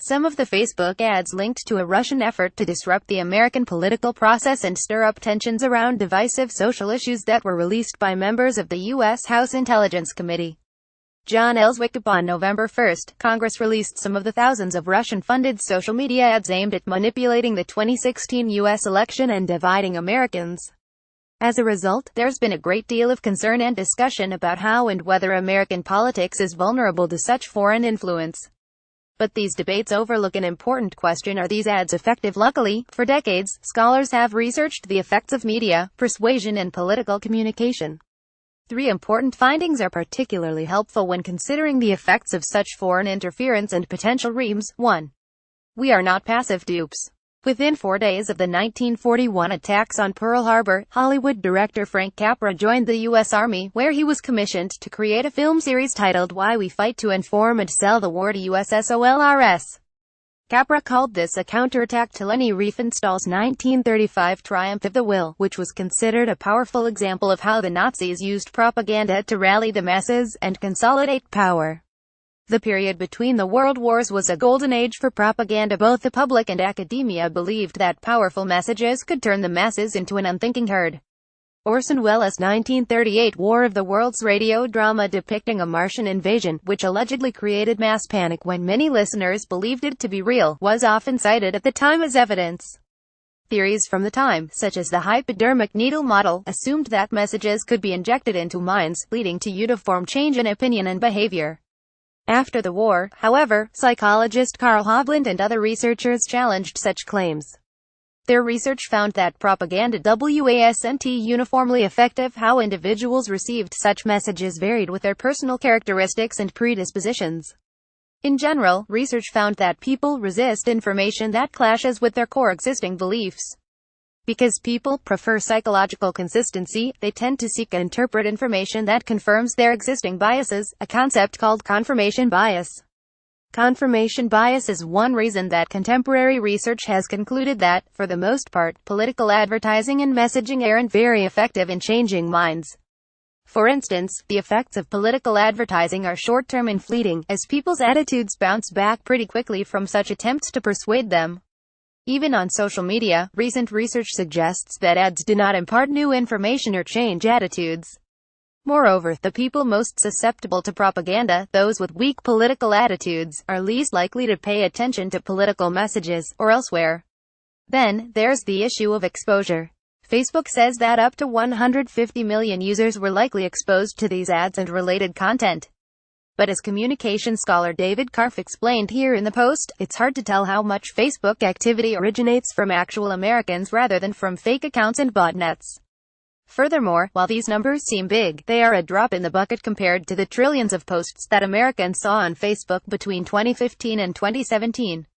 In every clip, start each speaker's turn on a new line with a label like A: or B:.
A: Some of the Facebook ads linked to a Russian effort to disrupt the American political process and stir up tensions around divisive social issues that were released by members of the U.S. House Intelligence Committee. John Ellswick. On November 1, Congress released some of the thousands of Russian-funded social media ads aimed at manipulating the 2016 U.S. election and dividing Americans. As a result, there's been a great deal of concern and discussion about how and whether American politics is vulnerable to such foreign influence. But these debates overlook an important question: are these ads effective? Luckily, for decades, scholars have researched the effects of media, persuasion and political communication. 3 important findings are particularly helpful when considering the effects of such foreign interference and potential reams. 1. We are not passive dupes. Within 4 days of the 1941 attacks on Pearl Harbor, Hollywood director Frank Capra joined the U.S. Army, where he was commissioned to create a film series titled Why We Fight, to inform and sell the war to USSOLRS. Capra called this a counterattack to Leni Riefenstahl's 1935 Triumph of the Will, which was considered a powerful example of how the Nazis used propaganda to rally the masses and consolidate power. The period between the world wars was a golden age for propaganda. Both the public and academia believed that powerful messages could turn the masses into an unthinking herd. Orson Welles' 1938 War of the Worlds radio drama depicting a Martian invasion, which allegedly created mass panic when many listeners believed it to be real, was often cited at the time as evidence. Theories from the time, such as the hypodermic needle model, assumed that messages could be injected into minds, leading to uniform change in opinion and behavior. After the war, however, psychologist Carl Hovland and other researchers challenged such claims. Their research found that propaganda wasn't uniformly effective. How individuals received such messages varied with their personal characteristics and predispositions. In general, research found that people resist information that clashes with their core existing beliefs. Because people prefer psychological consistency, they tend to seek and interpret information that confirms their existing biases, a concept called confirmation bias. Confirmation bias is one reason that contemporary research has concluded that, for the most part, political advertising and messaging aren't very effective in changing minds. For instance, the effects of political advertising are short-term and fleeting, as people's attitudes bounce back pretty quickly from such attempts to persuade them. Even on social media, recent research suggests that ads do not impart new information or change attitudes. Moreover, the people most susceptible to propaganda, those with weak political attitudes, are least likely to pay attention to political messages, or elsewhere. Then, there's the issue of exposure. Facebook says that up to 150 million users were likely exposed to these ads and related content. But as communication scholar David Karpf explained here in the post, it's hard to tell how much Facebook activity originates from actual Americans rather than from fake accounts and botnets. Furthermore, while these numbers seem big, they are a drop in the bucket compared to the trillions of posts that Americans saw on Facebook between 2015 and 2017.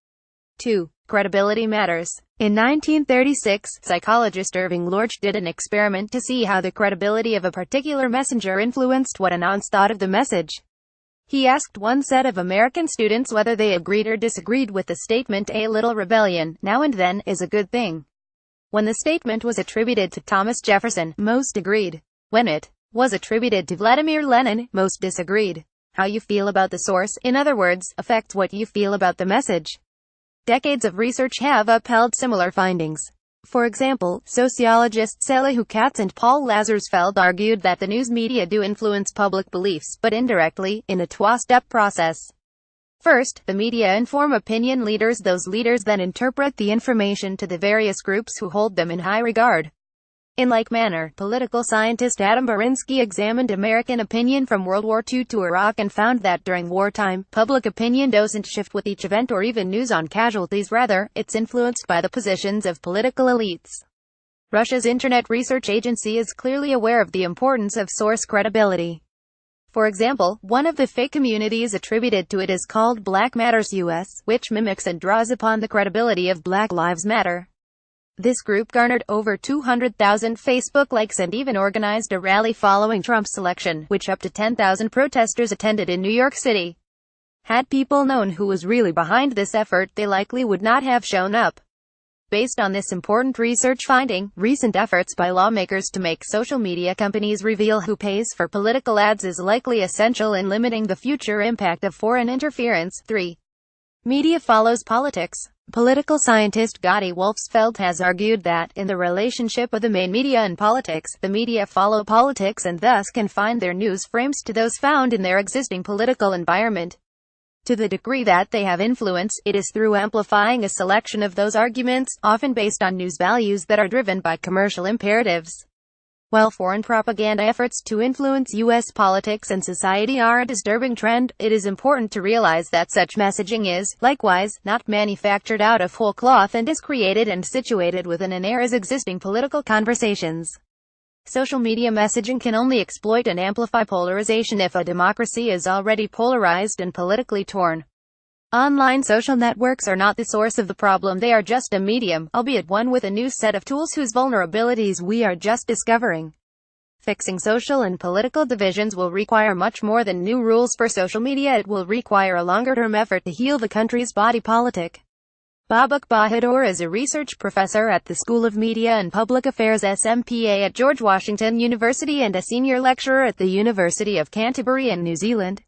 A: 2. Credibility matters. In 1936, psychologist Irving Lorch did an experiment to see how the credibility of a particular messenger influenced what anons thought of the message. He asked one set of American students whether they agreed or disagreed with the statement, "A little rebellion, now and then, is a good thing." When the statement was attributed to Thomas Jefferson, most agreed. When it was attributed to Vladimir Lenin, most disagreed. How you feel about the source, in other words, affects what you feel about the message. Decades of research have upheld similar findings. For example, sociologists Elihu Katz and Paul Lazarsfeld argued that the news media do influence public beliefs, but indirectly, in a two-step process. First, the media inform opinion leaders. Those leaders then interpret the information to the various groups who hold them in high regard. In like manner, political scientist Adam Berinsky examined American opinion from World War II to Iraq and found that during wartime, public opinion doesn't shift with each event or even news on casualties. Rather, it's influenced by the positions of political elites. Russia's Internet Research Agency is clearly aware of the importance of source credibility. For example, one of the fake communities attributed to it is called Black Matters US, which mimics and draws upon the credibility of Black Lives Matter. This group garnered over 200,000 Facebook likes and even organized a rally following Trump's election, which up to 10,000 protesters attended in New York City. Had people known who was really behind this effort, they likely would not have shown up. Based on this important research finding, recent efforts by lawmakers to make social media companies reveal who pays for political ads is likely essential in limiting the future impact of foreign interference. 3. Media follows politics. Political scientist Gadi Wolfsfeld has argued that, in the relationship of the main media and politics, the media follow politics and thus confine their news frames to those found in their existing political environment. To the degree that they have influence, it is through amplifying a selection of those arguments, often based on news values that are driven by commercial imperatives. While foreign propaganda efforts to influence U.S. politics and society are a disturbing trend, it is important to realize that such messaging is, likewise, not manufactured out of whole cloth and is created and situated within an era's existing political conversations. Social media messaging can only exploit and amplify polarization if a democracy is already polarized and politically torn. Online social networks are not the source of the problem, they are just a medium, albeit one with a new set of tools whose vulnerabilities we are just discovering. Fixing social and political divisions will require much more than new rules for social media. It will require a longer-term effort to heal the country's body politic. Babak Bahadur is a research professor at the School of Media and Public Affairs SMPA at George Washington University and a senior lecturer at the University of Canterbury in New Zealand.